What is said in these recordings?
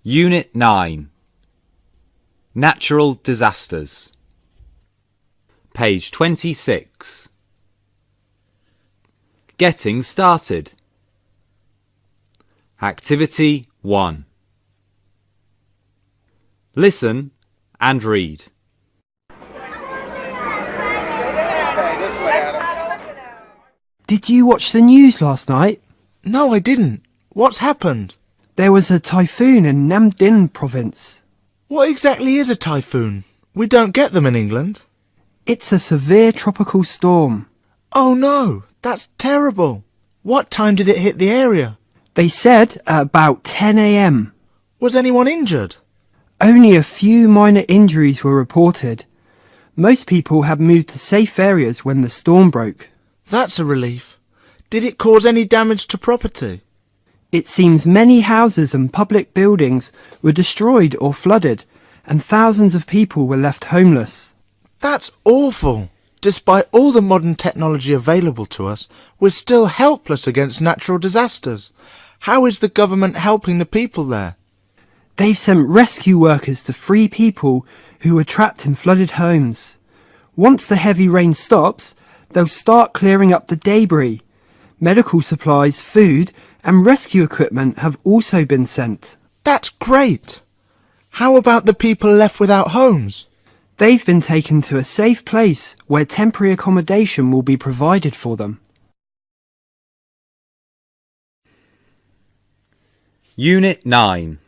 Unit 9. Natural disasters. Page 26. Getting started. Activity 1. Listen and read. Did you watch the news last night? No, I didn't. What's happened? There was a typhoon in Nam Dinh province. What exactly is a typhoon? We don't get them in England. It's a severe tropical storm. Oh no, that's terrible. What time did it hit the area? They said at about 10 a.m. Was anyone injured? Only a few minor injuries were reported. Most people had moved to safe areas when the storm broke. That's a relief. Did it cause any damage to property? It seems many houses and public buildings were destroyed or flooded, and thousands of people were left homeless. That's awful. Despite all the modern technology available to us, we're still helpless against natural disasters. How is the government helping the people there? They've sent rescue workers to free people who were trapped in flooded homes. Once the heavy rain stops, they'll start clearing up the debris. Medical supplies, food, and rescue equipment have also been sent. That's great. How about the people left without homes? They've been taken to a safe place where temporary accommodation will be provided for them. Unit 9.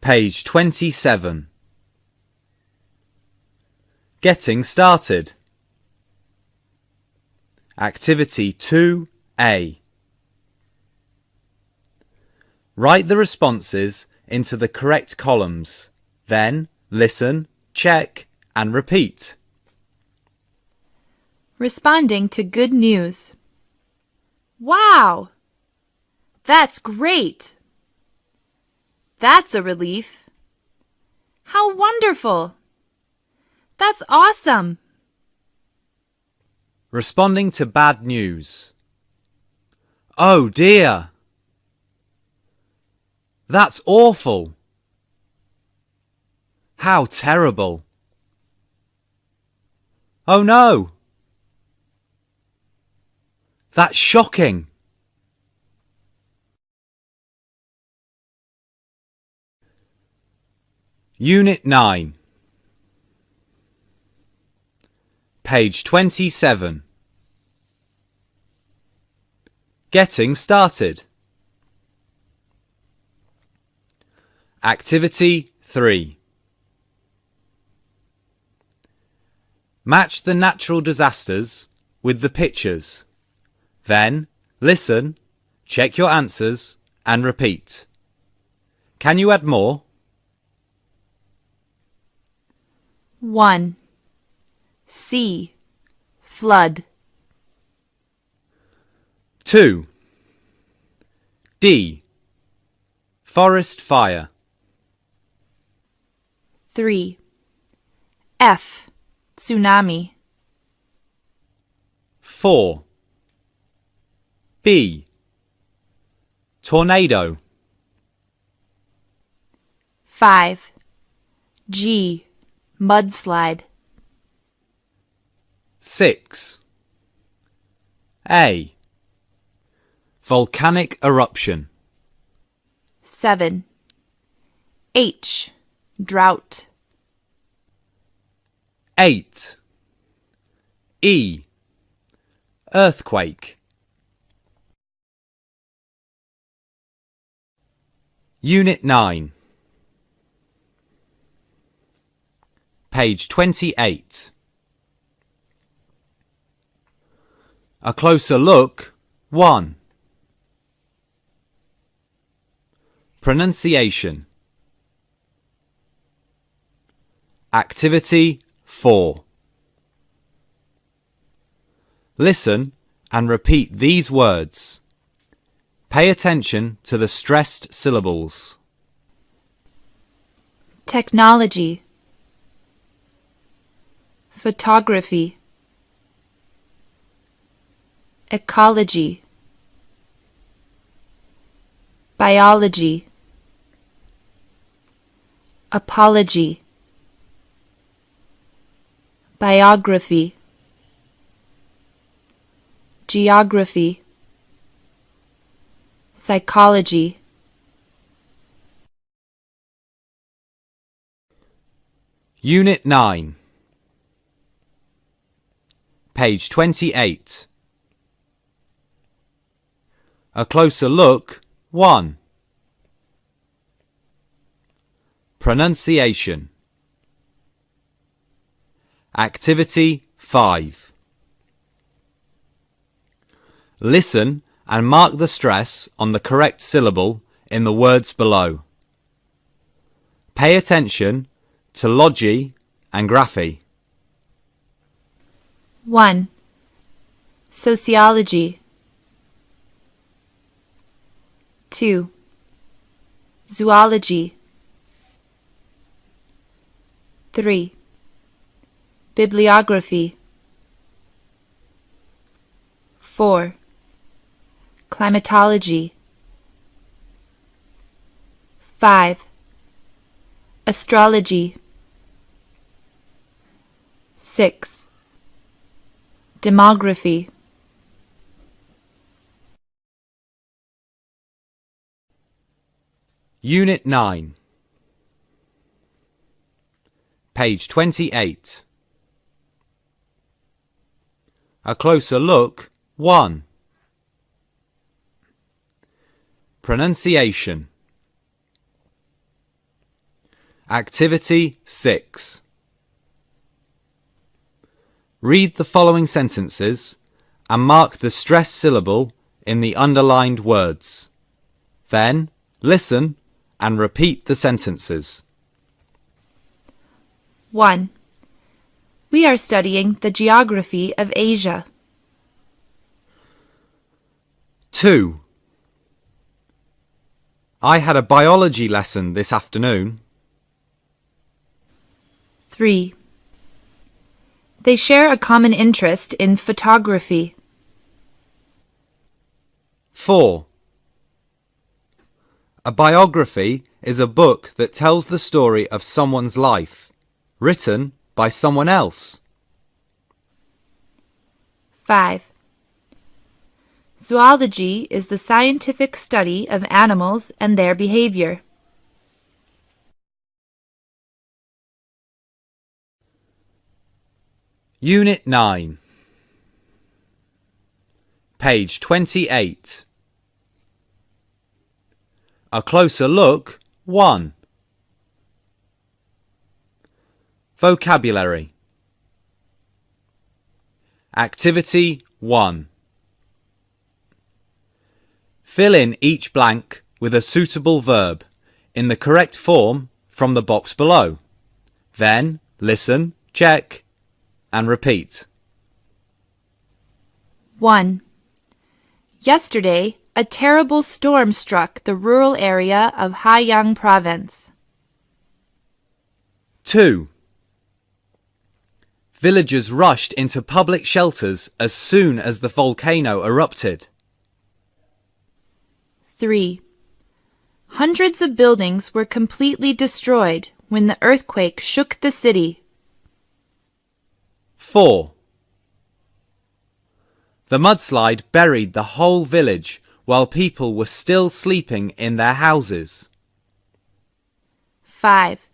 Page 27. Getting started. Activity 2A. Write the responses into the correct columns. Then listen, check, and repeat. Responding to good news. Wow! That's great! That's a relief. How wonderful! That's awesome! Responding to bad news. Oh dear! That's awful! How terrible! Oh no! That's shocking! Unit 9. Page 27. Getting started. Activity 3. Match the natural disasters with the pictures. Then listen, check your answers, and repeat. Can you add more? 1. C. Flood. 2. D. Forest fire. 3. F. Tsunami. 4. B. Tornado. 5. G. Mudslide. 6. A. Volcanic eruption. 7. H. Drought. 8. E. Earthquake. Unit 9. Page 28. A closer look 1. Pronunciation. Activity 4. Listen and repeat these words. Pay attention to the stressed syllables. Technology. Photography. Ecology. Biology. apology, biography, geography, psychology. Unit 9, page 28. A closer look 1. Pronunciation. Activity 5. Listen and mark the stress on the correct syllable in the words below. Pay attention to logi and graphy. 1. Sociology. 2. Zoology. 3. Bibliography. 4. Climatology. 5. Astrology. 6. Demography. Unit 9, page 28. A closer look 1. Pronunciation. Activity 6. Read the following sentences and mark the stressed syllable in the underlined words. Then listen and repeat the sentences. 1. We are studying the geography of Asia. 2. I had a biology lesson this afternoon. 3. They share a common interest in photography. 4. A biography is a book that tells the story of someone's life, written by someone else. 5. Zoology is the scientific study of animals and their behavior. Unit 9, page 28. A closer look 1. Vocabulary. Activity 1. Fill in each blank with a suitable verb in the correct form from the box below. Then listen, check, and repeat. 1. Yesterday, a terrible storm struck the rural area of Haiyang Province. 2. Villagers rushed into public shelters as soon as the volcano erupted. 3. Hundreds of buildings were completely destroyed when the earthquake shook the city. 4. The mudslide buried the whole village while people were still sleeping in their houses. 5.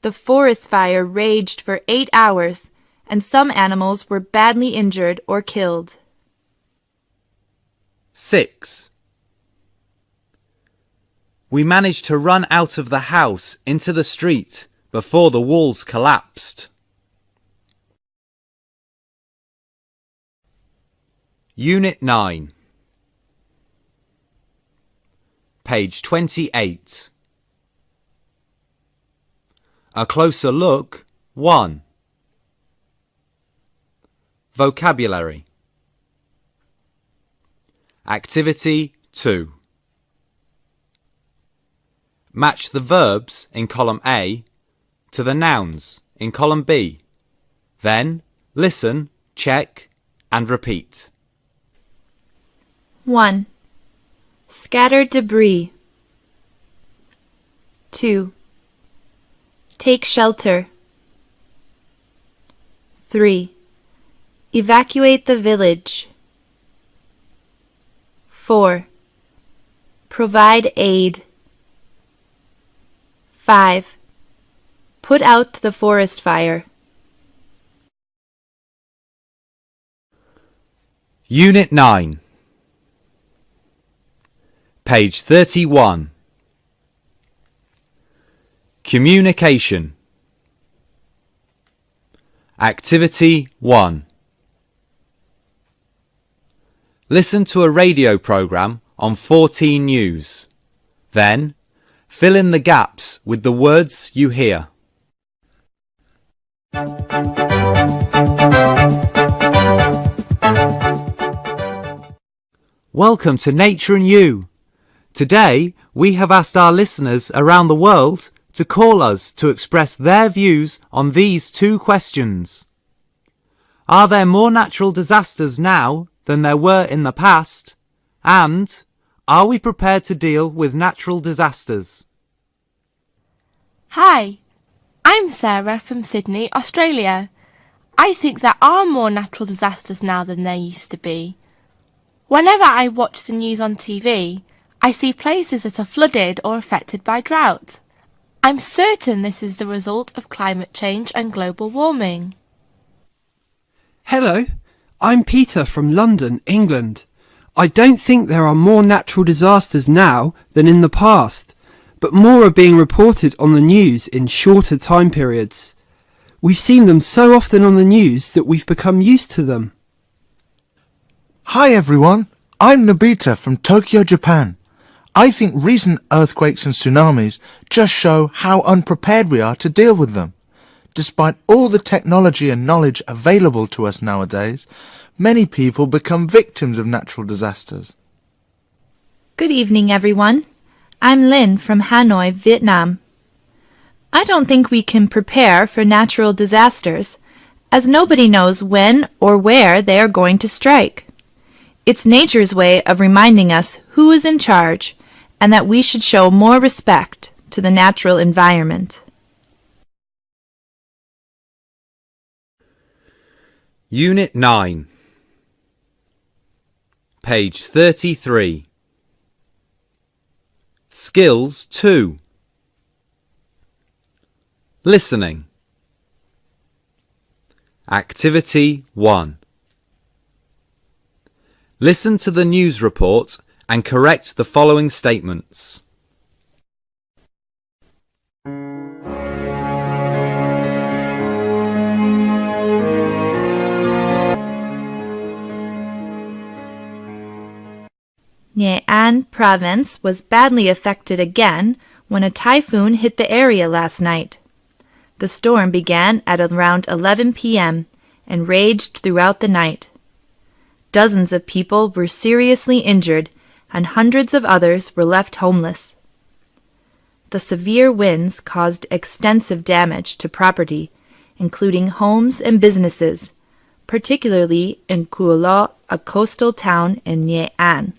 The forest fire raged for 8 hours, and some animals were badly injured or killed. 6. We managed to run out of the house into the street before the walls collapsed. Unit 9, page 28. A closer look 1. Vocabulary. Activity 2. Match the verbs in column A to the nouns in column B. Then listen, check, and repeat. 1. Scattered debris. 2. Take shelter. 3. Evacuate the village. 4. Provide aid. 5. Put out the forest fire. Unit 9. Page 31. Communication. Activity 1. Listen to a radio program on 14 News. Then, fill in the gaps with the words you hear. Welcome to Nature and You. Today, we have asked our listeners around the world to call us to express their views on these 2 questions. Are there more natural disasters now than there were in the past? And are we prepared to deal with natural disasters? Hi, I'm Sarah from Sydney, Australia. I think there are more natural disasters now than there used to be. Whenever I watch the news on TV, I see places that are flooded or affected by drought. I'm certain this is the result of climate change and global warming. Hello, I'm Peter from London, England. I don't think there are more natural disasters now than in the past, but more are being reported on the news in shorter time periods. We've seen them so often on the news that we've become used to them. Hi everyone, I'm Nobita from Tokyo, Japan. I think recent earthquakes and tsunamis just show how unprepared we are to deal with them. Despite all the technology and knowledge available to us nowadays, many people become victims of natural disasters. Good evening, everyone. I'm Lynn from Hanoi, Vietnam. I don't think we can prepare for natural disasters, as nobody knows when or where they are going to strike. It's nature's way of reminding us who is in charge and that we should show more respect to the natural environment. Unit 9. Page 33. Skills 2. Listening. Activity 1. Listen to the news report and correct the following statements. Nghe province was badly affected again when a typhoon hit the area last night. The storm began at around 11 p.m. and raged throughout the night. Dozens of people were seriously injured and hundreds of others were left homeless. The severe winds caused extensive damage to property, including homes and businesses, particularly in Cua Lo, a coastal town in Nghe An.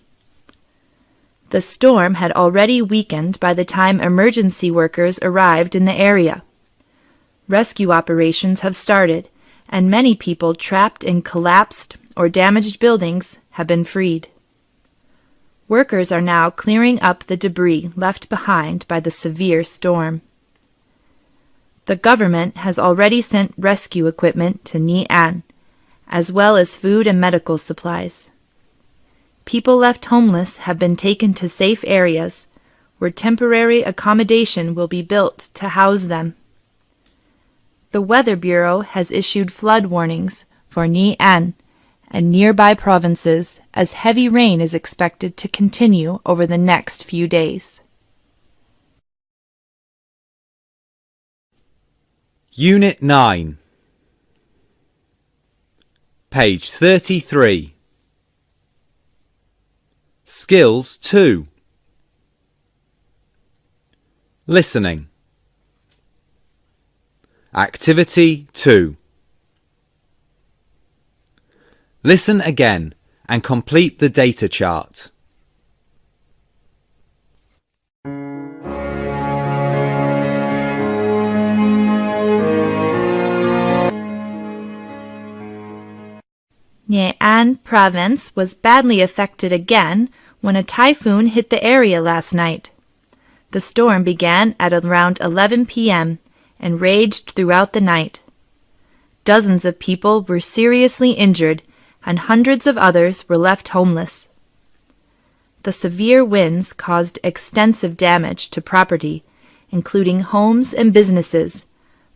The storm had already weakened by the time emergency workers arrived in the area. Rescue operations have started, and many people trapped in collapsed or damaged buildings have been freed. Workers are now clearing up the debris left behind by the severe storm. The government has already sent rescue equipment to Nghe An, as well as food and medical supplies. People left homeless have been taken to safe areas where temporary accommodation will be built to house them. The Weather Bureau has issued flood warnings for Nghe An and nearby provinces as heavy rain is expected to continue over the next few days. Unit 9. Page 33. Skills 2. Listening. Activity 2. Listen again and complete the data chart. Nghệ province was badly affected again when a typhoon hit the area last night. The storm began at around 11 p.m. and raged throughout the night. Dozens of people were seriously injured and hundreds of others were left homeless. The severe winds caused extensive damage to property, including homes and businesses,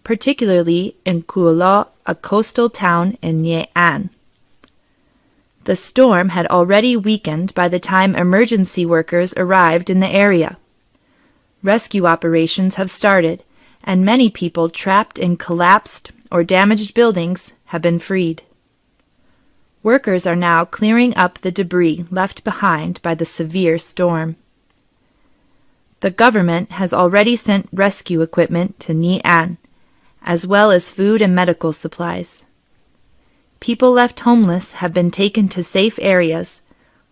particularly in Kuala, a coastal town in Nghệ. The storm had already weakened by the time emergency workers arrived in the area. Rescue operations have started, and many people trapped in collapsed or damaged buildings have been freed. Workers are now clearing up the debris left behind by the severe storm. The government has already sent rescue equipment to Nghệ, as well as food and medical supplies. People left homeless have been taken to safe areas,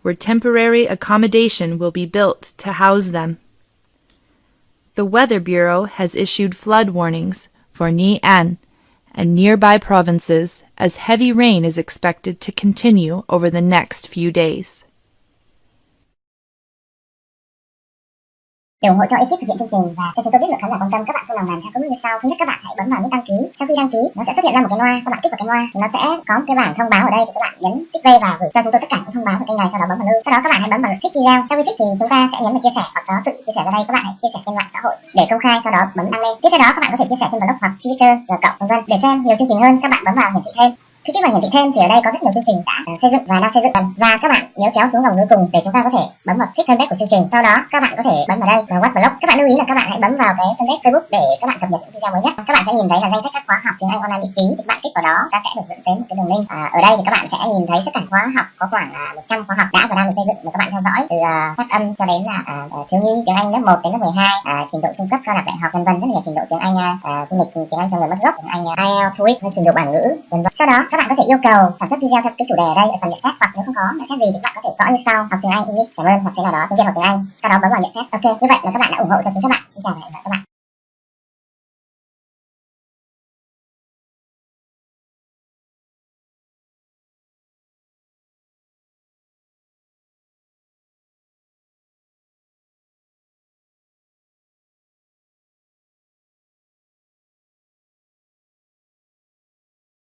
where temporary accommodation will be built to house them. The Weather Bureau has issued flood warnings for Nghệ and nearby provinces as heavy rain is expected to continue over the next few days. Để ủng hộ cho ekip thực hiện chương trình và cho chúng tôi biết lượng khán giả quan tâm, các bạn vui lòng làm theo các bước như sau. Thứ nhất, các bạn hãy bấm vào nút đăng ký. Sau khi đăng ký, nó sẽ xuất hiện ra một cái loa. Các bạn kích vào cái loa, nó sẽ có một cái bảng thông báo ở đây, thì các bạn nhấn tích V và gửi cho chúng tôi tất cả những thông báo của kênh này. Sau đó bấm vào lưu. Sau đó các bạn hãy bấm vào thích video. Sau khi thích thì chúng ta sẽ nhấn vào chia sẻ, hoặc đó tự chia sẻ ra đây. Các bạn hãy chia sẻ trên mạng xã hội để công khai. Sau đó bấm đăng lên. Tiếp theo đó các bạn có thể chia sẻ trên blog hoặc Twitter, vân vân. Để xem nhiều chương trình hơn, các bạn bấm vào hiển thị thêm. Khi kích vào hiển thị thêm thì ở đây có rất nhiều chương trình đã xây dựng và đang xây dựng, và các bạn nhớ kéo xuống dòng dưới cùng để chúng ta có thể bấm vào thích fanpage của chương trình. Sau đó các bạn có thể bấm vào đây vào What Blog. Các bạn lưu ý là các bạn hãy bấm vào cái fanpage Facebook để các bạn cập nhật những video mới nhất. Các bạn sẽ nhìn thấy là danh sách các khóa học tiếng Anh online miễn phí, thì các bạn kích vào đó ta sẽ được dẫn tới một cái đường link. Ở đây thì các bạn sẽ nhìn thấy tất cả khóa học, có khoảng 100 khóa học đã và đang được xây dựng để các bạn theo dõi, từ phát âm cho đến là thiếu nhi tiếng Anh lớp 1 đến lớp 12, trình độ trung cấp, cao đẳng đại học, vân vân, rất nhiều trình độ tiếng Anh du lịch, tiếng Anh cho người mất gốc, tiếng Anh IELTS, TOEIC, trình độ bản ngữ, vân vân. Sau đó các bạn có thể yêu cầu sản xuất video theo cái chủ đề ở đây ở phần nhận xét, hoặc nếu không có nhận xét gì thì các bạn có thể gõ như sau: học tiếng Anh English, cảm ơn, hoặc thế nào đó tiếng Việt hoặc tiếng Anh. Sau đó bấm vào nhận xét. Ok, như vậy là các bạn đã ủng hộ cho chính các bạn. Xin chào và hẹn gặp lại các bạn.